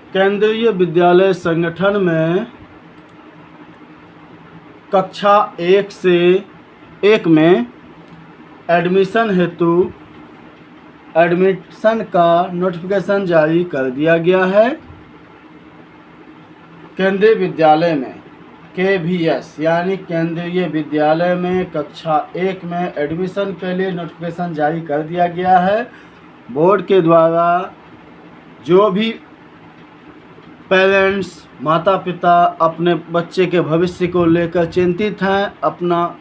केंद्रीय विद्यालय संगठन में कक्षा 1 से 1 में एडमिशन हेतु एडमिशन का नोटिफिकेशन जारी कर दिया गया है। केंद्रीय विद्यालय में KVS यानी केंद्रीय विद्यालय में कक्षा 1 में एडमिशन के लिए नोटिफिकेशन जारी कर दिया गया है। बोर्ड के द्वारा जो भी पेरेंट्स माता पिता अपने बच्चे के भविष्य को लेकर चिंतित हैं, अपना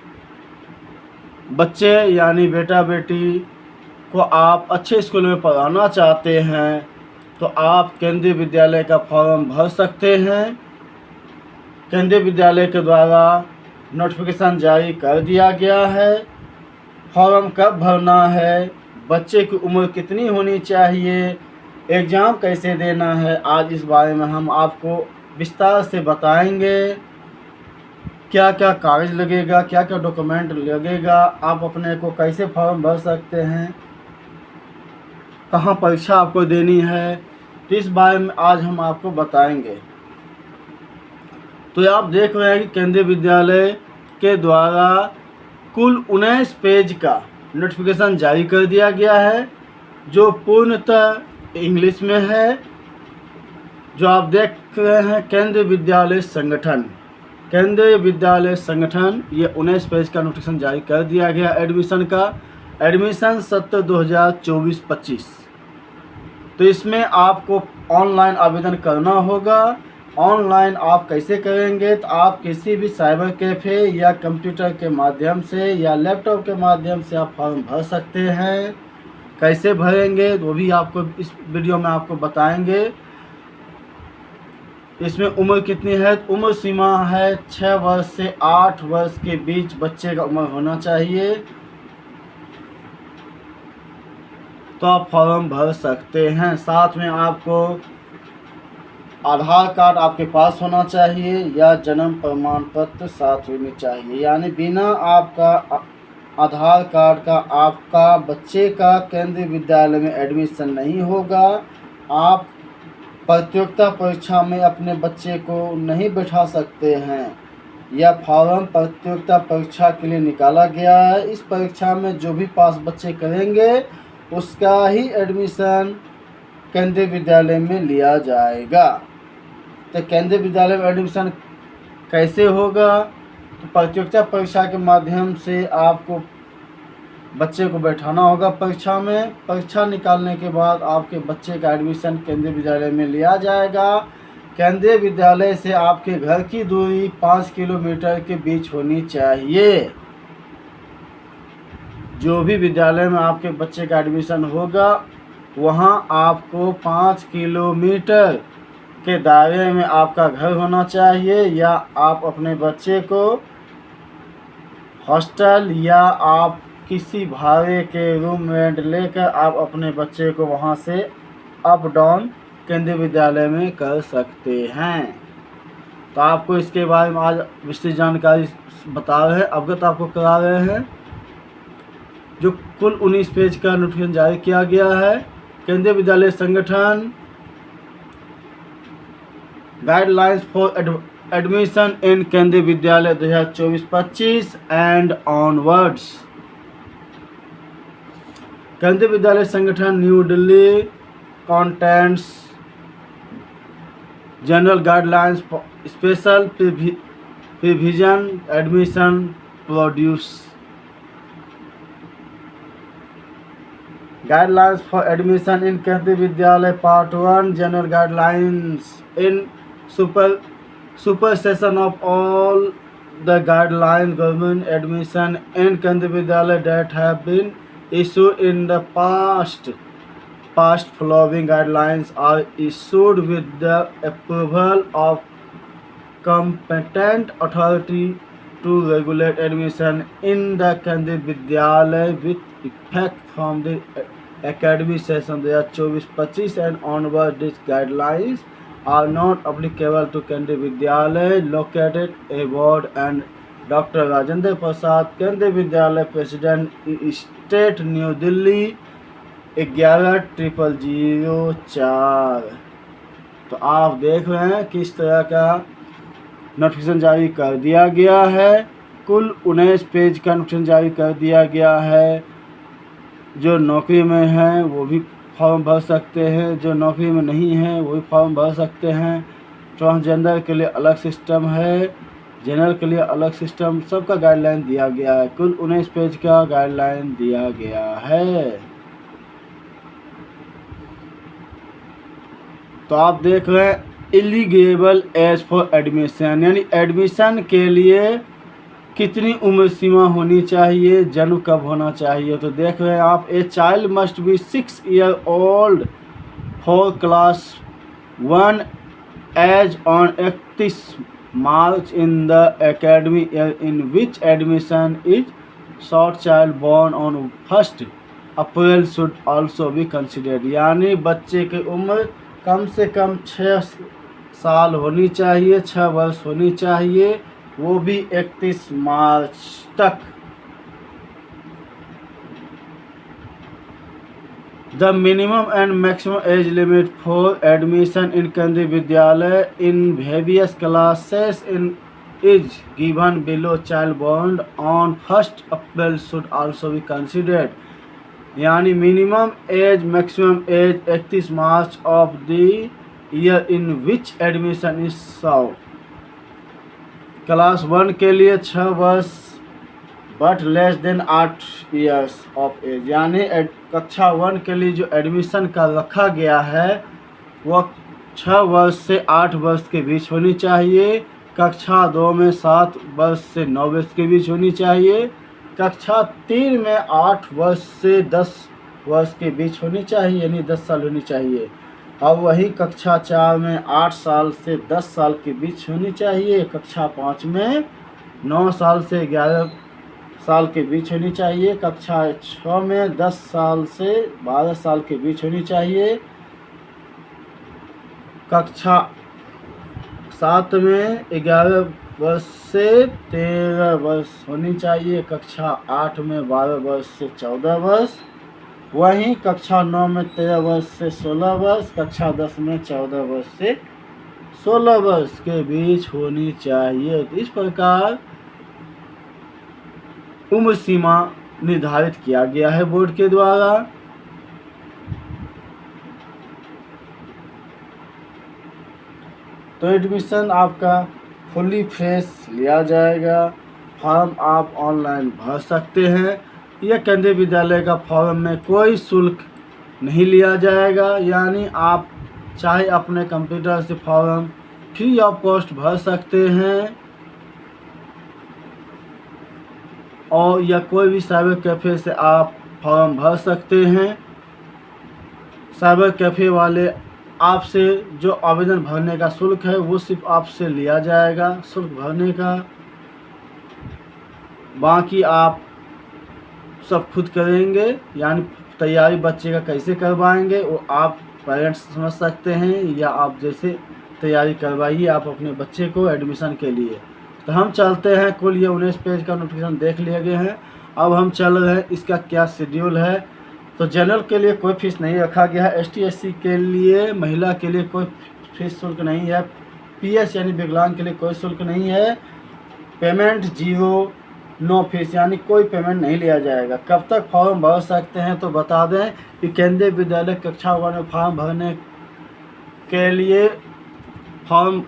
बच्चे यानी बेटा बेटी को आप अच्छे स्कूल में पढ़ाना चाहते हैं तो आप केंद्रीय विद्यालय का फॉर्म भर सकते हैं। केंद्रीय विद्यालय के द्वारा नोटिफिकेशन जारी कर दिया गया है। फॉर्म कब भरना है, बच्चे की उम्र कितनी होनी चाहिए, एग्ज़ाम कैसे देना है, आज इस बारे में हम आपको विस्तार से बताएंगे। क्या क्या कागज़ लगेगा, क्या क्या डॉक्यूमेंट लगेगा, आप अपने को कैसे फॉर्म भर सकते हैं, कहाँ परीक्षा आपको देनी है, तो इस बारे में आज हम आपको बताएंगे। तो आप देख रहे हैं कि केंद्रीय विद्यालय के द्वारा कुल 19 पेज का नोटिफिकेशन जारी कर दिया गया है, जो पूर्णतः इंग्लिश में है। जो आप देख रहे हैं केंद्रीय विद्यालय संगठन, केंद्रीय विद्यालय संगठन, ये 19 पेज का नोटिफिकेशन जारी कर दिया गया एडमिशन का। एडमिशन सत्र 2024-25। तो इसमें आपको ऑनलाइन आवेदन करना होगा। ऑनलाइन आप कैसे करेंगे, तो आप किसी भी साइबर कैफ़े या कंप्यूटर के माध्यम से या लैपटॉप के माध्यम से आप फॉर्म भर सकते हैं। कैसे भरेंगे वो भी आपको इस वीडियो में आपको बताएंगे। इसमें उम्र कितनी है, तो उम्र सीमा है 6 वर्ष से 8 वर्ष के बीच बच्चे का उम्र होना चाहिए, तो आप फॉर्म भर सकते हैं। साथ में आपको आधार कार्ड आपके पास होना चाहिए या जन्म प्रमाण पत्र साथ होनी चाहिए, यानी बिना आपका आधार कार्ड का आपका बच्चे का केंद्रीय विद्यालय में एडमिशन नहीं होगा। आप प्रतियोगिता परीक्षा में अपने बच्चे को नहीं बैठा सकते हैं। यह फॉर्म प्रतियोगिता परीक्षा के लिए निकाला गया है। इस परीक्षा में जो भी पास बच्चे करेंगे उसका ही एडमिशन केंद्रीय विद्यालय में लिया जाएगा। तो केंद्रीय विद्यालय में एडमिशन कैसे होगा, तो प्रतियोगिता परीक्षा के माध्यम से आपको बच्चे को बैठाना होगा परीक्षा में। परीक्षा निकालने के बाद आपके बच्चे का एडमिशन केंद्रीय विद्यालय में लिया जाएगा। केंद्रीय विद्यालय से आपके घर की दूरी 5 किलोमीटर के बीच होनी चाहिए। जो भी विद्यालय में आपके बच्चे का एडमिशन होगा वहाँ आपको 5 किलोमीटर के दायरे में आपका घर होना चाहिए, या आप अपने बच्चे को हॉस्टल या आप किसी भाड़े के रूम रेंट लेकर आप अपने बच्चे को वहां से अप डाउन केंद्रीय विद्यालय में कर सकते हैं। तो आपको इसके बारे में आज विस्तृत जानकारी बता रहे हैं, अवगत आपको करा रहे हैं। जो कुल 19 पेज का नोटिफिकेशन जारी किया गया है। केंद्रीय विद्यालय संगठन guidelines for admission in Kendriya विद्यालय 2024-25 एंड ऑनवर्ड्स। केंद्रीय विद्यालय संगठन new Delhi contents general guidelines for special provision admission produce. Guidelines for admission in Kendriya Vidyalaya Part 1 General Guidelines in supersession of all the guidelines governing admission in Kendriya Vidyalaya that have been issued in the past following guidelines are issued with the approval of competent authority to regulate admission in the Kendriya Vidyalaya with effect from the academic session 2024-25 and onward. These guidelines are not applicable to Kendriya Vidyalaya located abroad and Dr. Rajendra Prasad Kendriya Vidyalaya President State New Delhi 110004। तो आप देख रहे हैं किस तरह का notification जारी कर दिया गया है। कुल 19 पेज का नोटिफिकेशन जारी कर दिया गया है। जो नौकरी में हैं वो भी फॉर्म भर सकते हैं, जो नौकरी में नहीं हैं वो भी फॉर्म भर सकते हैं। ट्रांसजेंडर के लिए अलग सिस्टम है, जनरल के लिए अलग सिस्टम, सबका गाइडलाइन दिया गया है। कुल 19 पेज का गाइडलाइन दिया गया है। तो आप देख रहे हैं एलिजिबल एज फॉर एडमिशन, यानी एडमिशन के लिए कितनी उम्र सीमा होनी चाहिए, जन्म कब होना चाहिए। तो देख रहे हैं आप, a child must be 6 year old for class 1 age on 31 March in the academy year in which admission is short child born on 1 April should also be considered, यानी बच्चे की उम्र कम से कम 6 साल होनी चाहिए, 6 वर्ष होनी चाहिए, वो भी 31 मार्च तक। The minimum and maximum age limit for admission in Kendriya Vidyalaya in various classes in is given below child born on 1 April should also be considered, यानी minimum age maximum age 31 March of the year in which admission is sought. Class 1 के लिए 6 वर्ष but less than 8 years of age, यानी कक्षा 1 के लिए जो admission का रखा गया है वह 6 वर्ष से 8 वर्ष के बीच होनी चाहिए। कक्षा 2 में 7 वर्ष से 9 वर्ष के बीच होनी चाहिए। कक्षा 3 में 8 वर्ष से 10 वर्ष के बीच होनी चाहिए, यानी 10 साल होनी चाहिए। अब वही कक्षा 4 में 8 साल से 10 साल के बीच होनी चाहिए। कक्षा 5 में 9 साल से 11 साल के बीच होनी चाहिए। कक्षा 6 में 10 साल से 12 साल के बीच होनी चाहिए। कक्षा 7 में 11 वर्ष से 13 वर्ष होनी चाहिए। कक्षा 8 में 12 वर्ष से 14 वर्ष। वहीं कक्षा 9 में 13 वर्ष से 16 वर्ष। कक्षा 10 में 14 वर्ष से 16 वर्ष के बीच होनी चाहिए। तो इस प्रकार उम्र सीमा निर्धारित किया गया है बोर्ड के द्वारा। तो एडमिशन आपका फुली फ्रेश लिया जाएगा। फॉर्म आप ऑनलाइन भर सकते हैं। यह केंद्रीय विद्यालय का फॉर्म में कोई शुल्क नहीं लिया जाएगा, यानी आप चाहे अपने कंप्यूटर से फॉर्म फ्री ऑफ कॉस्ट भर सकते हैं और या कोई भी साइबर कैफ़े से आप फॉर्म भर सकते हैं। साइबर कैफ़े वाले आपसे जो आवेदन भरने का शुल्क है वो सिर्फ आपसे लिया जाएगा शुल्क भरने का, बाकी आप सब खुद करेंगे। यानी तैयारी बच्चे का कैसे करवाएंगे वो आप पेरेंट्स समझ सकते हैं, या आप जैसे तैयारी करवाइए आप अपने बच्चे को एडमिशन के लिए। तो हम चलते हैं, कुल ये 19 पेज का नोटिफिकेशन देख लिए गए हैं। अब हम चल रहे हैं इसका क्या शेड्यूल है। तो जनरल के लिए कोई फीस नहीं रखा गया है। ST SC के लिए, महिला के लिए कोई फीस शुल्क नहीं है। PS यानी विकलांग के लिए कोई शुल्क नहीं है। पेमेंट 0, नो फीस, यानी कोई पेमेंट नहीं लिया जाएगा। कब तक फॉर्म भर सकते हैं तो बता दें कि केंद्रीय विद्यालय कक्षा 1 में फॉर्म भरने के लिए फॉर्म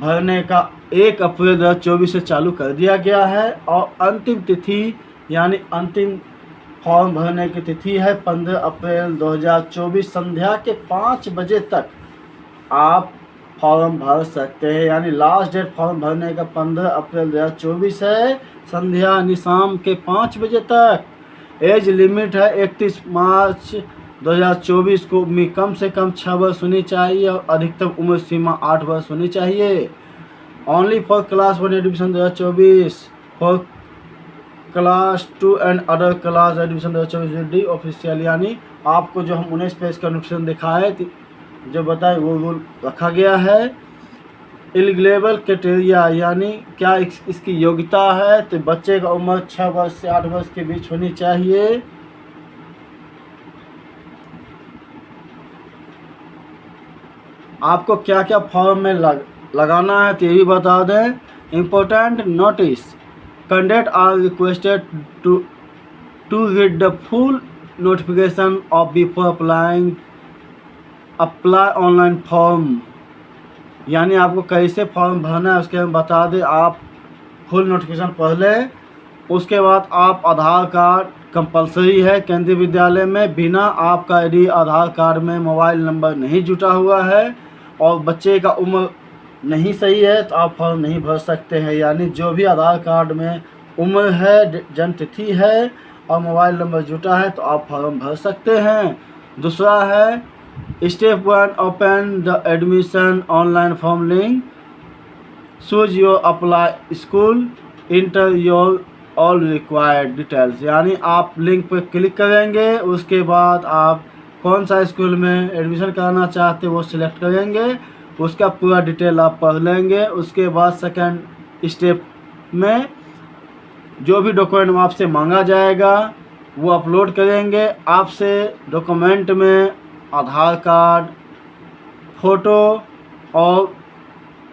भरने का 1 अप्रैल 2024 से चालू कर दिया गया है और अंतिम तिथि यानी अंतिम फॉर्म भरने की तिथि है 15 अप्रैल 2024 संध्या के 5 बजे तक आप फॉर्म भर सकते हैं। यानी लास्ट डेट फॉर्म भरने का 15 अप्रैल 2024 है संध्या शाम के 5 बजे तक। एज लिमिट है 31 मार्च 2024 को में कम से कम 6 वर्ष होनी चाहिए और अधिकतम उम्र सीमा 8 वर्ष होनी चाहिए। Only for class 1 admission 2024, for class 2 and other class admission 2024 official, यानी आपको जो हम 19 पेज का नोटिफिकेशन दिखाए जो बताए वो रूल रखा गया है। एलिजिबल क्राइटेरिया यानी क्या इसकी योग्यता है, तो बच्चे का उम्र 6 वर्ष से 8 वर्ष के बीच होनी चाहिए। आपको क्या क्या फॉर्म में लगाना है तो ये भी बता दें। Important notice, candidate are requested to read the full notification of before apply online form, यानी आपको कैसे फॉर्म भरना है उसके हम बता दें। आप फुल नोटिफिकेशन पढ़ लें, उसके बाद आप आधार कार्ड कंपलसरी है केंद्रीय विद्यालय में। बिना आपका यदि आधार कार्ड में मोबाइल नंबर नहीं जुटा हुआ है और बच्चे का उम्र नहीं सही है तो आप फॉर्म नहीं भर सकते हैं। यानी जो भी आधार कार्ड में उम्र है, जन्म तिथि है और मोबाइल नंबर जुटा है तो आप फॉर्म भर सकते हैं। दूसरा है step 1, open the admission online form link, choose your apply school, inter your all required details, यानी आप लिंक पर क्लिक करेंगे, उसके बाद आप कौन सा स्कूल में एडमिशन कराना चाहते हैं वो सिलेक्ट करेंगे, उसका पूरा डिटेल आप पढ़ लेंगे। उसके बाद सेकंड स्टेप में जो भी डॉक्यूमेंट आपसे मांगा जाएगा वो अपलोड करेंगे। आपसे डॉक्यूमेंट में आधार कार्ड, फ़ोटो और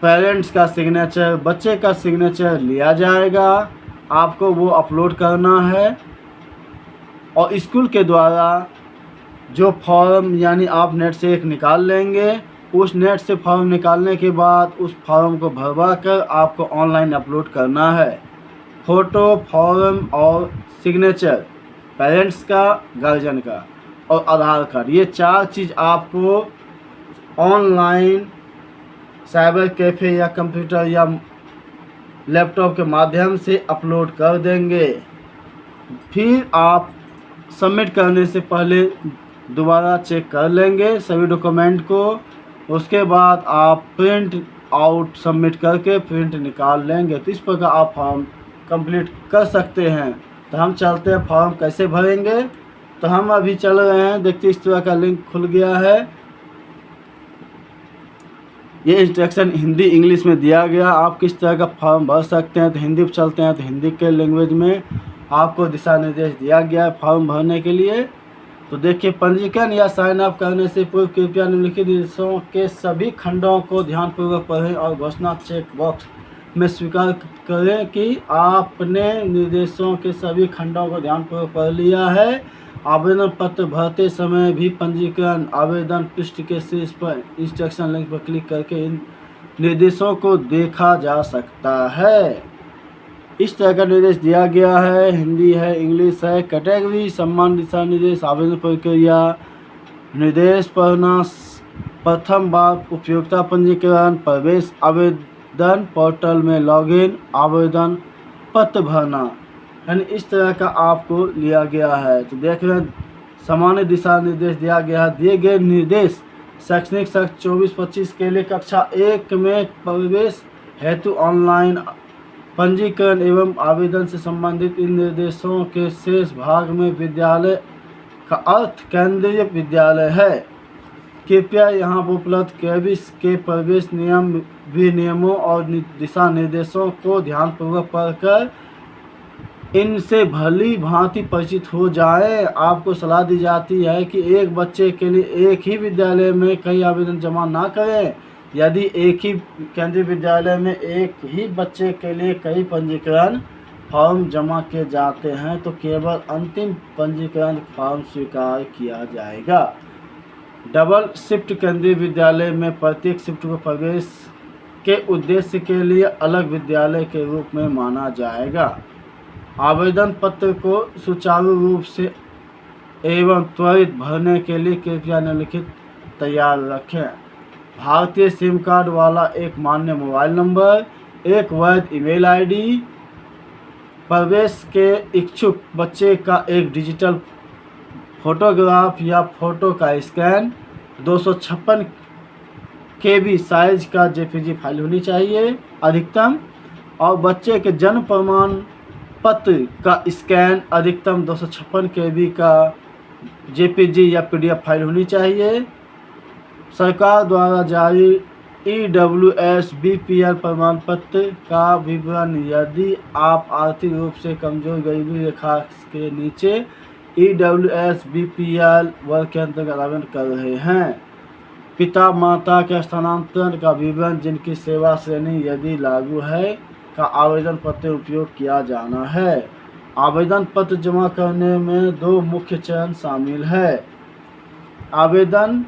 पेरेंट्स का सिग्नेचर, बच्चे का सिग्नेचर लिया जाएगा, आपको वो अपलोड करना है। और स्कूल के द्वारा जो फॉर्म यानी आप नेट से एक निकाल लेंगे, उस नेट से फॉर्म निकालने के बाद उस फॉर्म को भरवा कर आपको ऑनलाइन अपलोड करना है। फ़ोटो, फॉर्म और सिग्नेचर, पेरेंट्स का, गार्जियन का और आधार कार्ड, ये 4 चीज़ आपको ऑनलाइन साइबर कैफ़े या कंप्यूटर या लैपटॉप के माध्यम से अपलोड कर देंगे। फिर आप सबमिट करने से पहले दोबारा चेक कर लेंगे सभी डॉक्यूमेंट को। उसके बाद आप प्रिंट आउट सबमिट करके प्रिंट निकाल लेंगे। तो इस प्रकार आप फॉर्म कंप्लीट कर सकते हैं। तो हम चलते हैं फॉर्म कैसे भरेंगे। तो हम अभी चल रहे हैं, देखते इस तरह का लिंक खुल गया है। ये इंस्ट्रक्शन हिंदी इंग्लिश में दिया गया, आप किस तरह का फॉर्म भर सकते हैं। तो हिंदी पर चलते हैं, तो हिंदी के लैंग्वेज में आपको दिशा निर्देश दिया गया है फॉर्म भरने के लिए। तो देखिए, पंजीकरण या साइन अप करने से पूर्व कृपया निम्नलिखित निर्देशों के सभी खंडों को ध्यानपूर्वक पढ़ें और घोषणा चेक बॉक्स में स्वीकार करें कि आपने निर्देशों के सभी खंडों को ध्यानपूर्वक पढ़ लिया है। आवेदन पत्र भरते समय भी पंजीकरण आवेदन पृष्ठ के शीर्ष पर इंस्ट्रक्शन लिंक पर क्लिक करके इन निर्देशों को देखा जा सकता है। इस तरह का निर्देश दिया गया है, हिंदी है, इंग्लिश है। कैटेगरी, सम्मान, दिशा निर्देश, आवेदन प्रक्रिया, निर्देश पढ़ना, प्रथम बार उपयोगिता पंजीकरण, प्रवेश आवेदन पोर्टल में लॉगिन, आवेदन पत्र भरना, यानी इस तरह का आपको लिया गया है। तो देख रहे हैं, सामान्य दिशा निर्देश दिया गया है। दिए गए निर्देश शैक्षणिक सत्र 24-25 के लिए कक्षा 1 में प्रवेश हेतु ऑनलाइन पंजीकरण एवं आवेदन से संबंधित इन निर्देशों के शेष भाग में विद्यालय का अर्थ केंद्रीय विद्यालय है। कृपया यहाँ उपलब्ध केविस के प्रवेश नियम, विनियमों और दिशा निर्देशों को ध्यानपूर्वक पढ़कर इनसे भली भांति परिचित हो जाए। आपको सलाह दी जाती है कि एक बच्चे के लिए एक ही विद्यालय में कई आवेदन जमा ना करें। यदि एक ही केंद्रीय विद्यालय में एक ही बच्चे के लिए कई पंजीकरण फॉर्म जमा किए जाते हैं तो केवल अंतिम पंजीकरण फॉर्म स्वीकार किया जाएगा। डबल शिफ्ट केंद्रीय विद्यालय में प्रत्येक शिफ्ट को प्रवेश के उद्देश्य के लिए अलग विद्यालय के रूप में माना जाएगा। आवेदन पत्र को सुचारू रूप से एवं त्वरित भरने के लिए कृपया निम्नलिखित तैयार रखें। भारतीय सिम कार्ड वाला एक मान्य मोबाइल नंबर, एक वैध ईमेल आईडी, प्रवेश के इच्छुक बच्चे का एक डिजिटल फोटोग्राफ या फोटो का स्कैन, 256 KB साइज का जेपीजी फाइल होनी चाहिए अधिकतम, और बच्चे के जन्म प्रमाण पत्र का स्कैन अधिकतम 256 KB का जेपीजी या पीडीएफ फाइल होनी चाहिए। सरकार द्वारा जारी EWS BPL प्रमाण पत्र का विवरण, यदि आप आर्थिक रूप से कमजोर गरीबी रेखा के नीचे EWS BPL वर्ग के अंतर्गत आवेदन कर रहे हैं। पिता माता के स्थानांतरण का विवरण जिनकी सेवा श्रेणी यदि लागू है का आवेदन पत्र उपयोग किया जाना है। आवेदन पत्र जमा करने में 2 मुख्य चरण शामिल है। आवेदन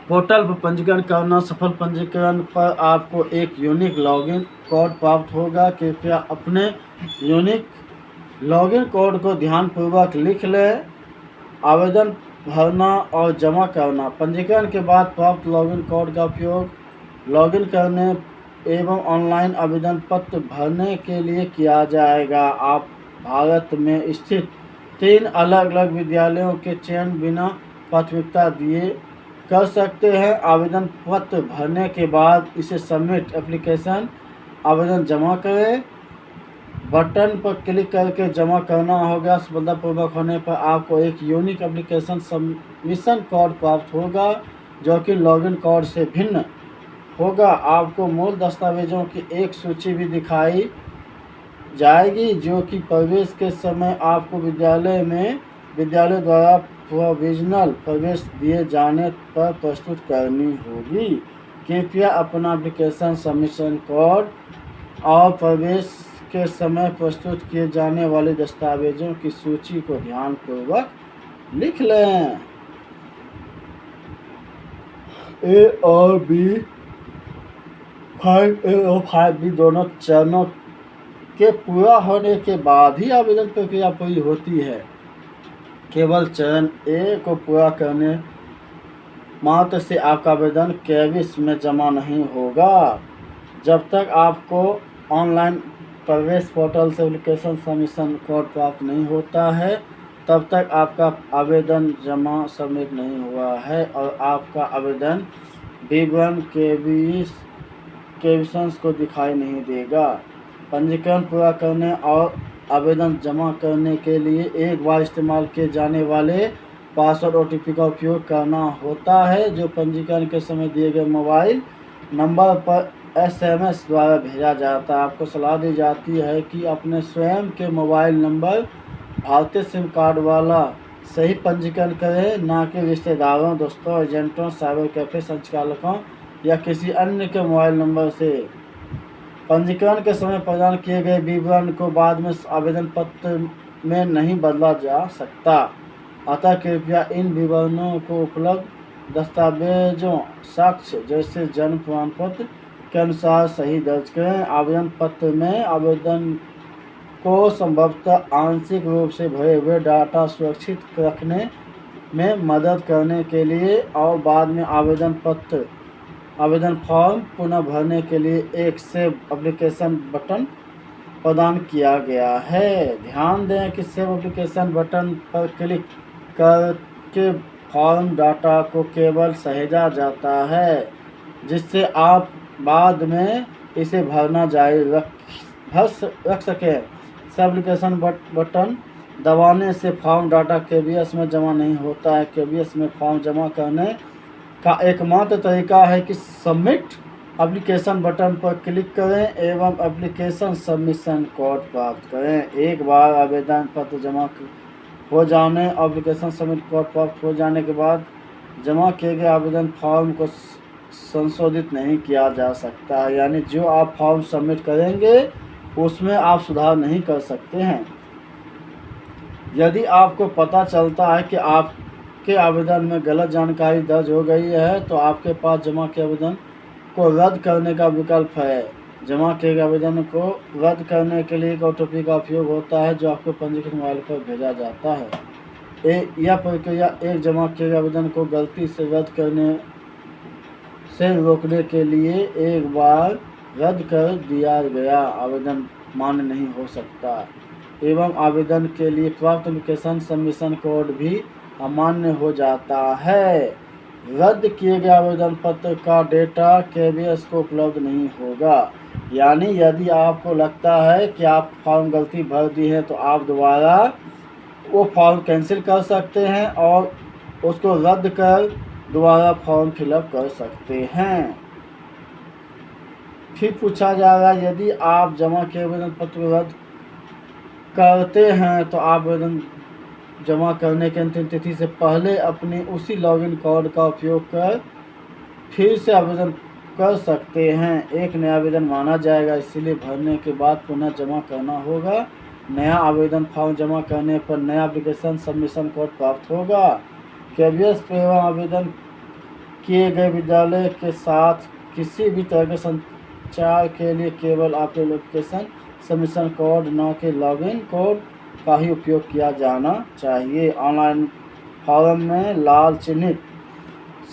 पोर्टल पर पंजीकरण करना। सफल पंजीकरण पर आपको एक यूनिक लॉगिन कोड प्राप्त होगा। कृपया अपने यूनिक लॉगिन कोड को ध्यानपूर्वक लिख लें। आवेदन भरना और जमा करना। पंजीकरण के बाद प्राप्त लॉगिन कोड का उपयोग लॉगिन करने एवं ऑनलाइन आवेदन पत्र भरने के लिए किया जाएगा। आप भारत में स्थित 3 अलग-अलग विद्यालयों के चयन बिना प्राथमिकता दिए कर सकते हैं। आवेदन पत्र भरने के बाद इसे सबमिट एप्लीकेशन आवेदन जमा करें बटन पर क्लिक करके जमा करना होगा। सफलतापूर्वक होने पर आपको एक यूनिक एप्लीकेशन सबमिशन कोड प्राप्त होगा जो कि लॉगिन कोड से भिन्न होगा। आपको मूल दस्तावेजों की एक सूची भी दिखाई जाएगी जो कि प्रवेश के समय आपको विद्यालय द्वारा प्रोविजनल प्रवेश दिए जाने पर प्रस्तुत करनी होगी। कृपया अपना एप्लीकेशन सबमिशन कोड और प्रवेश के समय प्रस्तुत किए जाने वाले दस्तावेजों की सूची को ध्यानपूर्वक लिख लें। ए और बी 5A और 5B दोनों चरणों के पूरा होने के बाद ही आवेदन प्रक्रिया पूरी होती है। केवल चरण ए को पूरा करने मात्र से आपका आवेदन केविस में जमा नहीं होगा। जब तक आपको ऑनलाइन प्रवेश पोर्टल से एप्लीकेशन सबमिशन कोड प्राप्त नहीं होता है तब तक आपका आवेदन जमा सबमिट नहीं हुआ है और आपका आवेदन विवरण केविशंस को दिखाई नहीं देगा। पंजीकरण पूरा करने और आवेदन जमा करने के लिए एक बार इस्तेमाल किए जाने वाले पासवर्ड OTP का उपयोग करना होता है जो पंजीकरण के समय दिए गए मोबाइल नंबर पर SMS द्वारा भेजा जाता है। आपको सलाह दी जाती है कि अपने स्वयं के मोबाइल नंबर भारतीय सिम कार्ड वाला सही पंजीकरण करें, ना कि रिश्तेदारों, दोस्तों, एजेंटों, साइबर कैफे संचालकों या किसी अन्य के मोबाइल नंबर से। पंजीकरण के समय प्रदान किए गए विवरण को बाद में आवेदन पत्र में नहीं बदला जा सकता, अतः कृपया इन विवरणों को उपलब्ध दस्तावेजों साक्ष्य जैसे जन्म प्रमाण पत्र के अनुसार सही दर्ज करें। आवेदन पत्र में आवेदन को संभवतः आंशिक रूप से भरे हुए डाटा सुरक्षित रखने में मदद करने के लिए और बाद में आवेदन फॉर्म पुनः भरने के लिए एक सेव एप्लीकेशन बटन प्रदान किया गया है। ध्यान दें कि सेव एप्लीकेशन बटन पर क्लिक करके फॉर्म डाटा को केवल सहेजा जाता है जिससे आप बाद में इसे भरना जारी रख सकें। सेव एप्लीकेशन बटन दबाने से फॉर्म डाटा केबीएस में जमा नहीं होता है। केबीएस में फॉर्म जमा करने का एकमात्र तरीका है कि सबमिट एप्लीकेशन बटन पर क्लिक करें एवं एप्लीकेशन सबमिशन कोड प्राप्त करें। एक बार आवेदन पत्र जमा हो जाने और एप्लीकेशन सबमिट कोड प्राप्त हो जाने के बाद जमा किए गए आवेदन फॉर्म को संशोधित नहीं किया जा सकता, यानी जो आप फॉर्म सबमिट करेंगे उसमें आप सुधार नहीं कर सकते हैं। यदि आपको पता चलता है कि आपके आवेदन में गलत जानकारी दर्ज हो गई है तो आपके पास जमा के आवेदन को रद्द करने का विकल्प है। जमा किए गए आवेदन को रद्द करने के लिए एक OTP का उपयोग होता है जो आपके पंजीकृत मोबाइल पर भेजा जाता है। यह प्रक्रिया एक जमा किए गए आवेदन को गलती से रद्द करने से रोकने के लिए एक बार रद्द कर दिया गया आवेदन मान्य नहीं हो सकता एवं आवेदन के लिए प्राप्त एप्लीकेशन सबमिशन कोड भी अमान्य हो जाता है। रद्द किए गए आवेदन पत्र का डेटा केबीएस को उपलब्ध नहीं होगा, यानी यदि आपको लगता है कि आप फॉर्म गलती भर दी है तो आप दोबारा वो फॉर्म कैंसिल कर सकते हैं और उसको रद्द कर दोबारा फॉर्म फिलअप कर सकते हैं। फिर पूछा जाएगा यदि आप जमा किए आवेदन पत्र को रद्द करते हैं तो आवेदन जमा करने की अंतिम तिथि से पहले अपने उसी लॉगिन कोड का उपयोग कर फिर से आवेदन कर सकते हैं। एक नया आवेदन माना जाएगा, इसलिए भरने के बाद पुनः जमा करना होगा। नया आवेदन फॉर्म जमा करने पर नया एप्लीकेशन सबमिशन कोड प्राप्त होगा। केवीएस एवं आवेदन किए गए विद्यालय के साथ किसी भी तरह के संचार के लिए केवल आपके एप्लीकेशन सबमिशन कोड न कि लॉगिन कोड का ही उपयोग किया जाना चाहिए। ऑनलाइन फॉर्म में लाल चिन्हित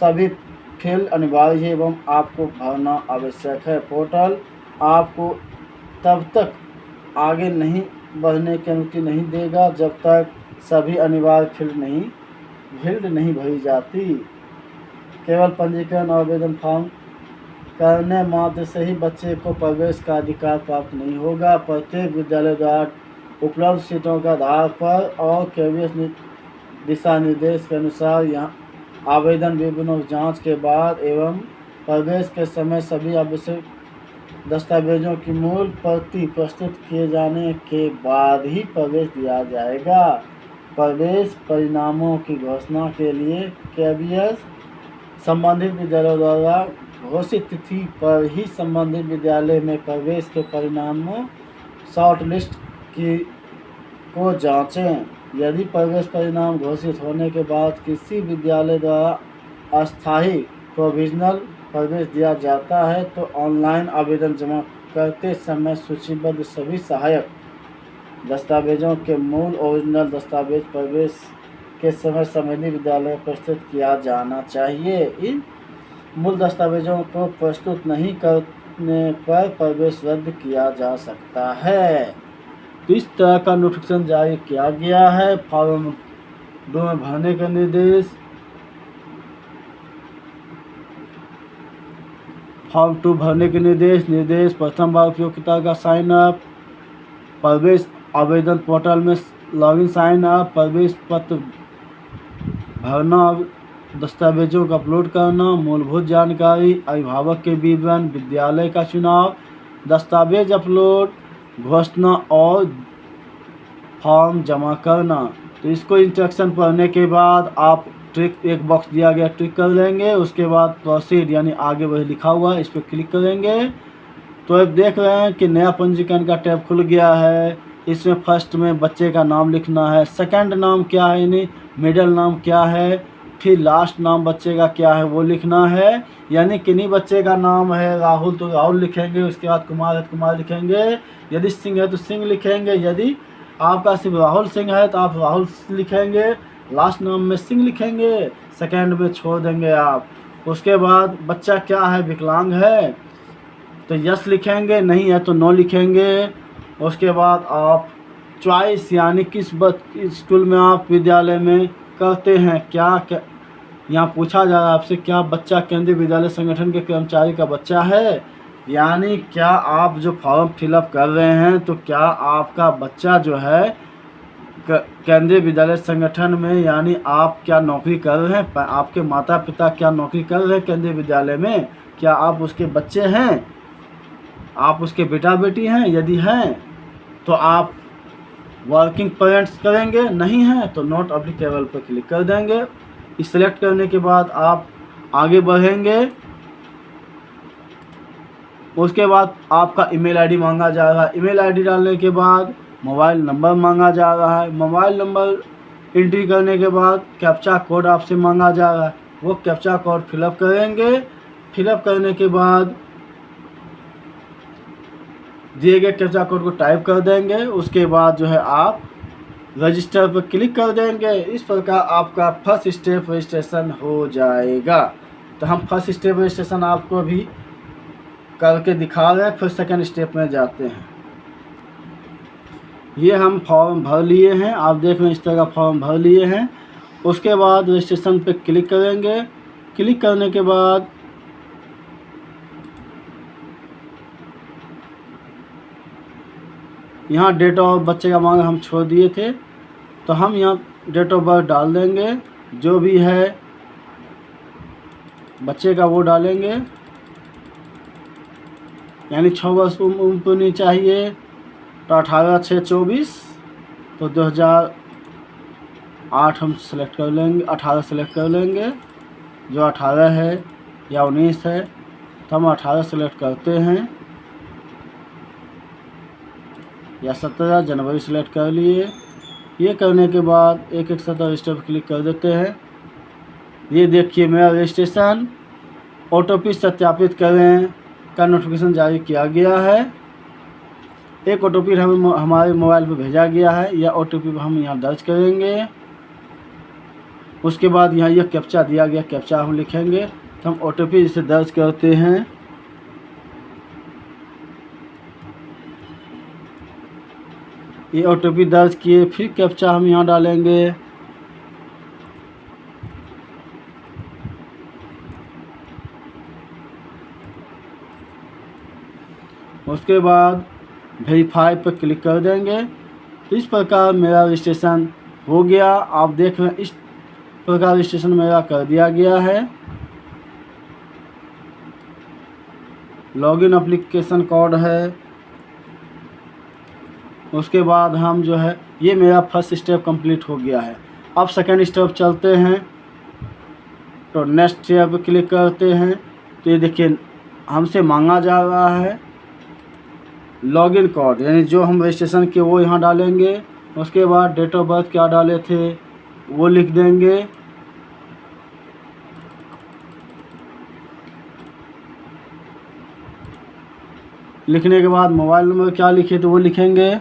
सभी फील्ड अनिवार्य है एवं आपको भरना आवश्यक है। पोर्टल आपको तब तक आगे नहीं बढ़ने की अनुमति नहीं देगा जब तक सभी अनिवार्य फील्ड नहीं भरी जाती। केवल पंजीकरण आवेदन फॉर्म करने मात्र से ही बच्चे को प्रवेश का अधिकार प्राप्त नहीं होगा। प्रत्येक विद्यालय द्वारा उपलब्ध सीटों के आधार पर और केवीएस दिशा निर्देश के अनुसार यहाँ आवेदन विवरणों की जांच के बाद एवं प्रवेश के समय सभी आवश्यक दस्तावेजों की मूल प्रति प्रस्तुत किए जाने के बाद ही प्रवेश दिया जाएगा। प्रवेश परिणामों की घोषणा के लिए केवीएस संबंधित विद्यालयों द्वारा घोषित तिथि पर ही संबंधित विद्यालय में प्रवेश के परिणामों शॉर्टलिस्ट को जांचें। यदि प्रवेश परिणाम घोषित होने के बाद किसी विद्यालय द्वारा अस्थायी प्रोविजनल प्रवेश दिया जाता है तो ऑनलाइन आवेदन जमा करते समय सूचीबद्ध सभी सहायक दस्तावेजों के मूल ओरिजिनल दस्तावेज प्रवेश के समय संबंधित विद्यालय में प्रस्तुत किया जाना चाहिए। इन मूल दस्तावेजों को प्रस्तुत नहीं करने पर प्रवेश रद्द किया जा सकता है। तो इस तरह का नोटिफिकेशन जारी किया गया है। फॉर्म 2 में भरने का निर्देश, फॉर्म 2 भरने के निर्देश प्रथम बार उपयोगकर्ता का साइन अप, प्रवेश आवेदन पोर्टल में लॉगिन साइन अप, प्रवेश पत्र भरना, दस्तावेजों का अपलोड करना, मूलभूत जानकारी, अभिभावक के विवरण, विद्यालय का चुनाव, दस्तावेज अपलोड, घोषणा और फॉर्म जमा करना। तो इसको इंस्ट्रक्शन पढ़ने के बाद आप एक बॉक्स दिया गया टिक कर लेंगे। उसके बाद प्रोसीड यानी आगे वही लिखा हुआ है, इस पर क्लिक करेंगे तो अब देख रहे हैं कि नया पंजीकरण का टैब खुल गया है। इसमें फर्स्ट में बच्चे का नाम लिखना है, सेकंड नाम क्या है यानी मिडिल नाम क्या है, फिर लास्ट नाम बच्चे का क्या है वो लिखना है। यानी किन्हीं बच्चे का नाम है राहुल तो राहुल लिखेंगे, उसके बाद कुमार है तो कुमार लिखेंगे, यदि सिंह है तो सिंह लिखेंगे, यदि आपका सिर्फ राहुल सिंह है तो आप राहुल लिखेंगे, लास्ट नाम में सिंह लिखेंगे, सेकंड में छोड़ देंगे आप। उसके बाद बच्चा क्या है, विकलांग है तो यस लिखेंगे, नहीं है तो नो लिखेंगे। उसके बाद आप चॉइस यानी किस स्कूल में आप विद्यालय में करते हैं, क्या यहाँ पूछा जा रहा है आपसे, क्या बच्चा केंद्रीय विद्यालय संगठन के कर्मचारी का बच्चा है, यानी क्या आप जो फॉर्म फिलअप कर रहे हैं तो क्या आपका बच्चा जो है केंद्रीय विद्यालय संगठन में, यानी आप क्या नौकरी कर रहे हैं, आपके माता पिता क्या नौकरी कर रहे हैं केंद्रीय विद्यालय में, क्या आप उसके बच्चे हैं, आप उसके बेटा बेटी हैं, यदि हैं तो आप वर्किंग पेरेंट्स करेंगे, नहीं है तो नॉट एप्लीकेबल पर क्लिक कर देंगे। इस सेलेक्ट करने के बाद आप आगे बढ़ेंगे। उसके बाद आपका ईमेल आईडी मांगा जा रहा है, ईमेल आईडी डालने के बाद मोबाइल नंबर मांगा जा रहा है, मोबाइल नंबर एंट्री करने के बाद कैप्चा कोड आपसे मांगा जा रहा है, वो कैप्चा कोड फिलअप करेंगे। फिलअप करने के बाद दिए गए कैप्चा कोड को टाइप कर देंगे। उसके बाद जो है आप रजिस्टर पर क्लिक कर देंगे। इस प्रकार आपका फर्स्ट स्टेप रजिस्ट्रेशन हो जाएगा। तो हम फर्स्ट स्टेप रजिस्ट्रेशन आपको भी करके दिखा रहे हैं, फिर सेकंड स्टेप में जाते हैं। ये हम फॉर्म भर लिए हैं, आप देख रहे हैं इस तरह का फॉर्म भर लिए हैं। उसके बाद रजिस्ट्रेशन पे क्लिक करेंगे। क्लिक करने के बाद यहाँ डेट ऑफ बच्चे का मांग हम छोड़ दिए थे, तो हम यहाँ डेट ऑफ बर्थ डाल देंगे, जो भी है बच्चे का वो डालेंगे, यानी 6 वर्ष उम्र होनी चाहिए, तो 18/6/24 तो 8 हम सेलेक्ट कर लेंगे, 18 सेलेक्ट कर लेंगे, जो 18 है या 19 है, तो हम 18 सेलेक्ट करते हैं, या 17 जनवरी सेलेक्ट कर लिए। ये करने के बाद एक एक साथ रजिस्टर पर क्लिक कर देते हैं। ये देखिए मेरा रजिस्ट्रेशन OTP सत्यापित करें का नोटिफिकेशन जारी किया गया है। एक OTP हमें हमारे मोबाइल पर भेजा गया है, यह OTP हम यहाँ दर्ज करेंगे। उसके बाद यहाँ यह कैप्चा दिया गया, कैप्चा हम लिखेंगे। तो हम OTP इसे दर्ज करते हैं। ये OTP दर्ज किए, फिर कैप्चा हम यहाँ डालेंगे। उसके बाद वेरीफाई पर क्लिक कर देंगे। तो इस प्रकार मेरा रजिस्ट्रेशन हो गया। आप देख रहे हैं इस प्रकार रजिस्ट्रेशन मेरा कर दिया गया है। लॉगिन एप्लीकेशन कोड है। उसके बाद हम जो है, ये मेरा फर्स्ट स्टेप कंप्लीट हो गया है। अब सेकंड स्टेप चलते हैं। तो नेक्स्ट स्टेप पर क्लिक करते हैं। तो ये देखिए हमसे मांगा जा रहा है लॉगिन कोड, यानी जो हम रजिस्ट्रेशन किए वो यहाँ डालेंगे। उसके बाद डेट ऑफ बर्थ क्या डाले थे वो लिख देंगे। लिखने के बाद मोबाइल नंबर क्या लिखे तो वो लिखेंगे।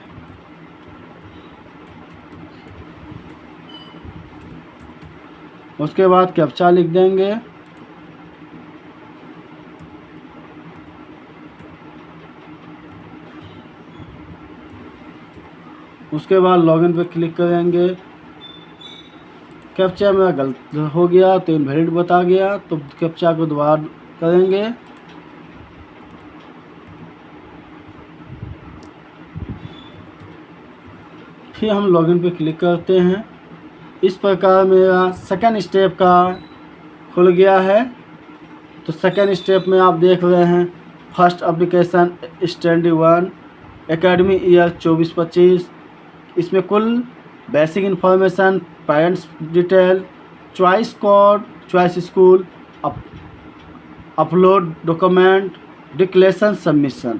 उसके बाद कैप्चा लिख देंगे। उसके बाद लॉगिन पे क्लिक करेंगे। कैप्चा मेरा गलत हो गया तो इनवैलिड बता गया, तो कैप्चा को दोबारा करेंगे। फिर हम लॉगिन पे क्लिक करते हैं। इस प्रकार मेरा सेकंड स्टेप का खुल गया है। तो सेकंड स्टेप में आप देख रहे हैं first application standard 1 academy year 24-25। इसमें कुल basic information, parents detail, choice code, choice school, upload document, declaration submission.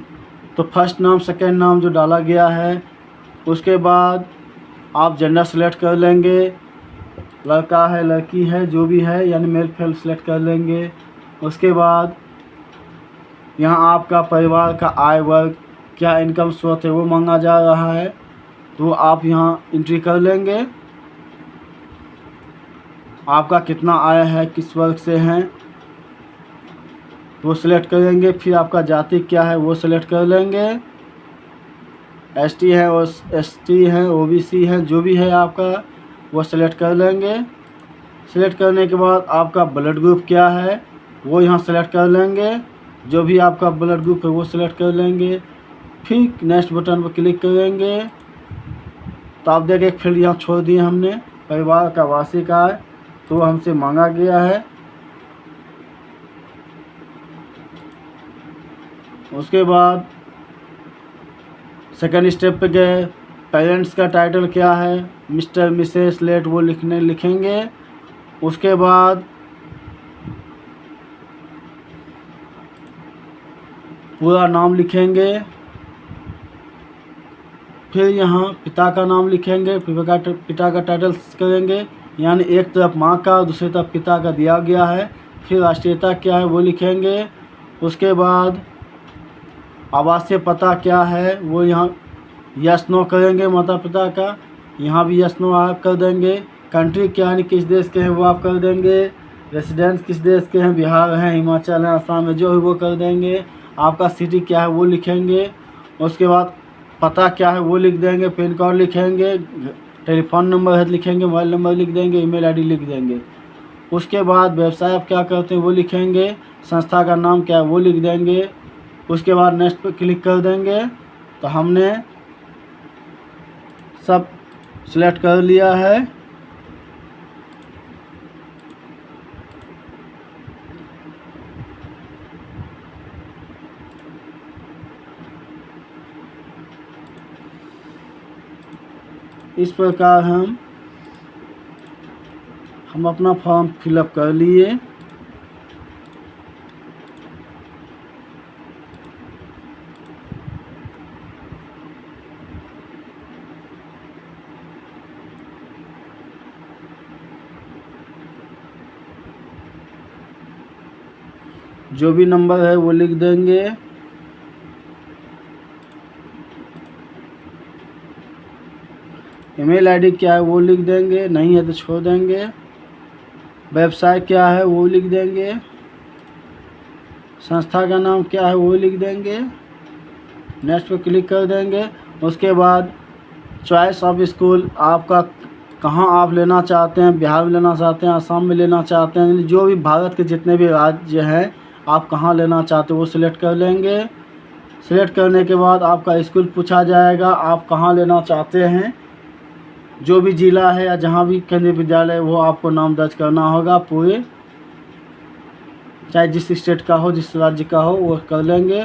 तो फर्स्ट नाम सेकंड नाम जो डाला गया है। उसके बाद आप जेंडर सेलेक्ट कर लेंगे, लड़का है लड़की है जो भी है, यानी मेल फीमेल सेलेक्ट कर लेंगे। उसके बाद यहाँ आपका परिवार का आय वर्ग, क्या इनकम स्रोत है वो मांगा जा रहा है, तो आप यहाँ एंट्री कर लेंगे। आपका कितना आय है, किस वर्ग से हैं वो सिलेक्ट करेंगे। फिर आपका जाति क्या है वो सिलेक्ट कर लेंगे। ST है और ST है, OBC है, जो भी है आपका वो सिलेक्ट कर लेंगे। सिलेक्ट करने के बाद आपका ब्लड ग्रुप क्या है वो यहाँ सेलेक्ट कर लेंगे। जो भी आपका ब्लड ग्रुप है वो सिलेक्ट कर लेंगे। फिर नेक्स्ट बटन पर क्लिक करेंगे। तो आप देखें एक फील्ड यहाँ छोड़ दिए हमने, परिवार का वार्षिक आय, तो हमसे मांगा गया है। उसके बाद सेकंड स्टेप पे गए। पेरेंट्स का टाइटल क्या है, मिस्टर मिसेस लेट वो लिखेंगे। उसके बाद पूरा नाम लिखेंगे। फिर यहाँ पिता का नाम लिखेंगे, पिता का टाइटल करेंगे, यानी एक तरफ माँ का दूसरी तरफ पिता का दिया गया है। फिर राष्ट्रीयता क्या है वो लिखेंगे। उसके बाद आवासीय पता क्या है वो यहाँ यस नो करेंगे माता पिता का, यहाँ भी यस नो आप कर देंगे। कंट्री क्या है, किस देश के हैं वो आप कर देंगे। रेसिडेंस किस देश के हैं, बिहार हैं, हिमाचल हैं, असम है, जो है वो कर देंगे। आपका सिटी क्या है वो लिखेंगे। उसके बाद पता क्या है वो लिख देंगे, पिन कोड लिखेंगे, टेलीफोन नंबर है लिखेंगे, मोबाइल नंबर लिख देंगे, ईमेल आईडी लिख देंगे। उसके बाद व्यवसाय आप क्या करते हैं वो लिखेंगे, संस्था का नाम क्या है वो लिख देंगे। उसके बाद नेक्स्ट पे क्लिक कर देंगे। तो हमने सब सिलेक्ट कर लिया है। इस प्रकार हम हम अपना फॉर्म फिलअप कर लिए। जो भी नंबर है वो लिख देंगे। ईमेल आईडी क्या है वो लिख देंगे, नहीं है तो छोड़ देंगे। व्यवसाय क्या है वो लिख देंगे। संस्था का नाम क्या है वो लिख देंगे। नेक्स्ट पे क्लिक कर देंगे। उसके बाद चॉइस ऑफ स्कूल, आपका कहाँ आप लेना चाहते हैं, बिहार में लेना चाहते हैं, असम में लेना चाहते हैं, जो भी भारत के जितने भी राज्य हैं आप कहाँ लेना चाहते हो वो सिलेक्ट कर लेंगे। सिलेक्ट करने के बाद आपका स्कूल पूछा जाएगा, आप कहाँ लेना चाहते हैं। जो भी ज़िला है या जहाँ भी केंद्रीय विद्यालय वो आपको नाम दर्ज करना होगा पूरे, चाहे जिस स्टेट का हो, जिस राज्य का हो, वो कर लेंगे।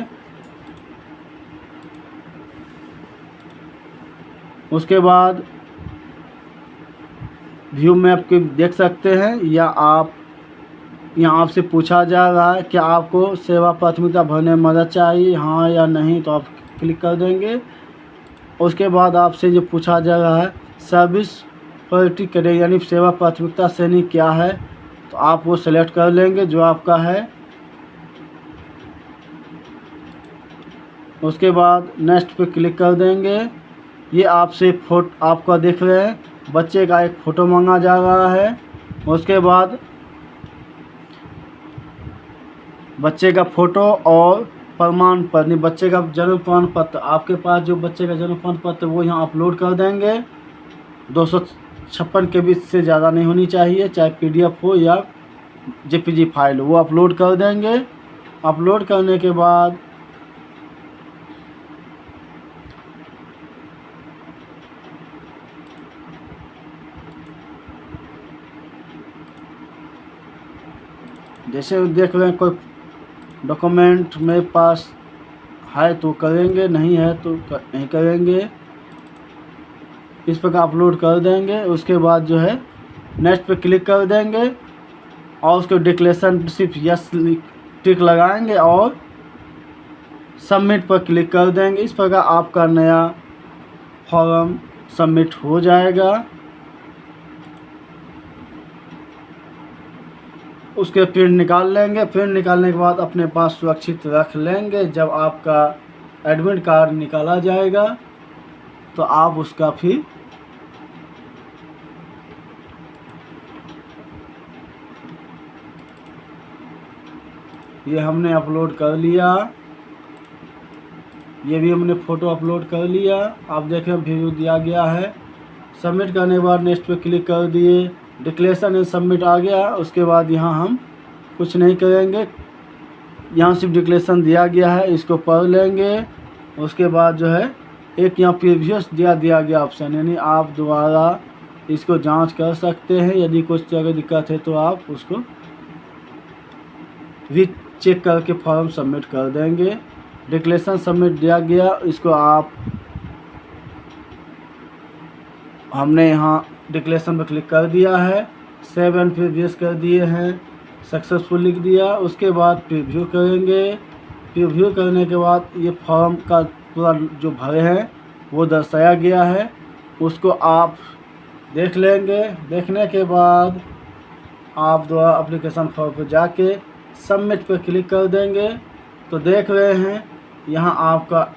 उसके बाद व्यू मैप के देख सकते हैं, या आप यहाँ आपसे पूछा जा रहा है कि आपको सेवा प्राथमिकता भरने में मदद चाहिए, हाँ या नहीं, तो आप क्लिक कर देंगे। उसके बाद आपसे जो पूछा जा रहा है सर्विस प्रायोरिटी कैटेगरी यानी सेवा प्राथमिकता श्रेणी क्या है, तो आप वो सेलेक्ट कर लेंगे जो आपका है। उसके बाद नेक्स्ट पे क्लिक कर देंगे। ये आपसे आपका देख रहे हैं बच्चे का एक फ़ोटो मांगा जा रहा है। उसके बाद बच्चे का फ़ोटो और प्रमाण पत्र, बच्चे का जन्म प्रमाण पत्र, आपके पास जो बच्चे का जन्म प्रमाण पत्र वो यहाँ अपलोड कर देंगे। 256 KB से ज़्यादा नहीं होनी चाहिए, चाहे PDF हो या JPG फाइल हो, वो अपलोड कर देंगे। अपलोड करने के बाद जैसे देख रहे हैं कोई डॉक्यूमेंट मेरे पास है तो करेंगे, नहीं है तो नहीं करेंगे। इस प्रकार अपलोड कर देंगे। उसके बाद जो है नेक्स्ट पे क्लिक कर देंगे और उसको डिक्लेरेशन सिर्फ यस टिक लगाएंगे और सबमिट पर क्लिक कर देंगे। इस प्रकार आपका नया फॉर्म सबमिट हो जाएगा। उसके प्रिंट निकाल लेंगे। प्रिंट निकालने के बाद अपने पास सुरक्षित रख लेंगे। जब आपका एडमिट कार्ड निकाला जाएगा तो आप उसका फिर ये हमने अपलोड कर लिया, ये भी हमने फ़ोटो अपलोड कर लिया। आप देखें व्यू दिया गया है। सबमिट करने के बाद नेक्स्ट पे क्लिक कर दिए, डिक्लेरेशन एंड सबमिट आ गया। उसके बाद यहाँ हम कुछ नहीं करेंगे, यहाँ सिर्फ डिक्लेरेशन दिया गया है, इसको पढ़ लेंगे। उसके बाद जो है एक यहाँ प्रीवियस दिया गया ऑप्शन, यानी आप दोबारा इसको जांच कर सकते हैं। यदि कुछ अगर दिक्कत है तो आप उसको भी चेक करके फॉर्म सबमिट कर देंगे। डिक्लेरेशन सबमिट दिया गया, इसको आप हमने यहाँ डिक्लेरेशन पर क्लिक कर दिया है, सेव एंड प्रीवियस कर दिए हैं, सक्सेसफुल लिख दिया। उसके बाद प्रीव्यू करेंगे। प्रीव्यू करने के बाद ये फॉर्म का पूरा जो भरे हैं वो दर्शाया गया है, उसको आप देख लेंगे। देखने के बाद आप दोबारा एप्लीकेशन फॉर्म पर जाके सबमिट पर क्लिक कर देंगे। तो देख रहे हैं यहाँ आपका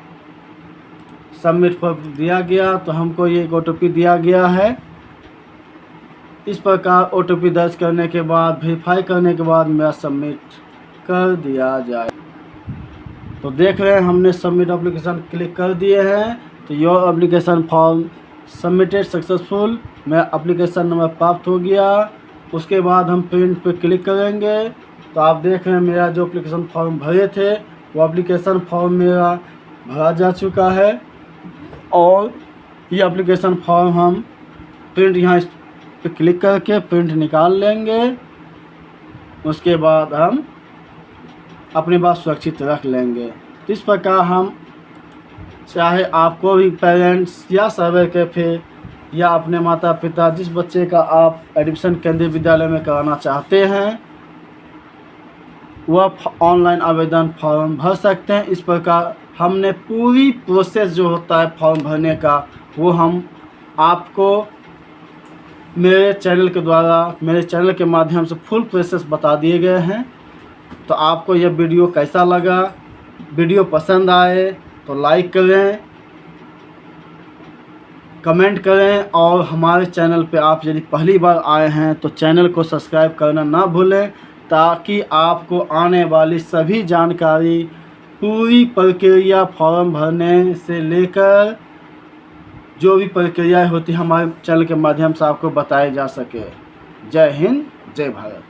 सबमिट पर दिया गया, तो हमको ये OTP दिया गया है। इस प्रकार OTP दर्ज करने के बाद वेरीफाई करने के बाद मेरा सबमिट कर दिया जाए। तो देख रहे हैं हमने सबमिट एप्लीकेशन क्लिक कर दिए हैं। तो your application form submitted successful, मेरा एप्लीकेशन नंबर प्राप्त हो गया। उसके बाद हम प्रिंट पे क्लिक करेंगे। तो आप देख रहे हैं मेरा जो एप्लीकेशन फॉर्म भरे थे वो एप्लीकेशन फॉर्म मेरा भरा जा चुका है। और ये एप्लीकेशन फॉर्म हम प्रिंट यहाँ इस पे क्लिक करके प्रिंट निकाल लेंगे। उसके बाद हम अपने पास सुरक्षित रख लेंगे। तो इस प्रकार हम चाहे आपको भी पेरेंट्स या साइबर कैफे या अपने माता पिता जिस बच्चे का आप एडमिशन केंद्रीय विद्यालय में कराना चाहते हैं वह ऑनलाइन आवेदन फॉर्म भर सकते हैं। इस प्रकार हमने पूरी प्रोसेस जो होता है फॉर्म भरने का वो हम आपको मेरे चैनल के माध्यम से फुल प्रोसेस बता दिए गए हैं। तो आपको यह वीडियो कैसा लगा? वीडियो पसंद आए तो लाइक करें, कमेंट करें और हमारे चैनल पे आप यदि पहली बार आए हैं तो चैनल को सब्सक्राइब करना ना भूलें, ताकि आपको आने वाली सभी जानकारी, पूरी प्रक्रिया फॉर्म भरने से लेकर जो भी प्रक्रियाएं होती हैं हमारे चैनल के माध्यम से आपको बताई जा सके। जय हिंद, जय भारत।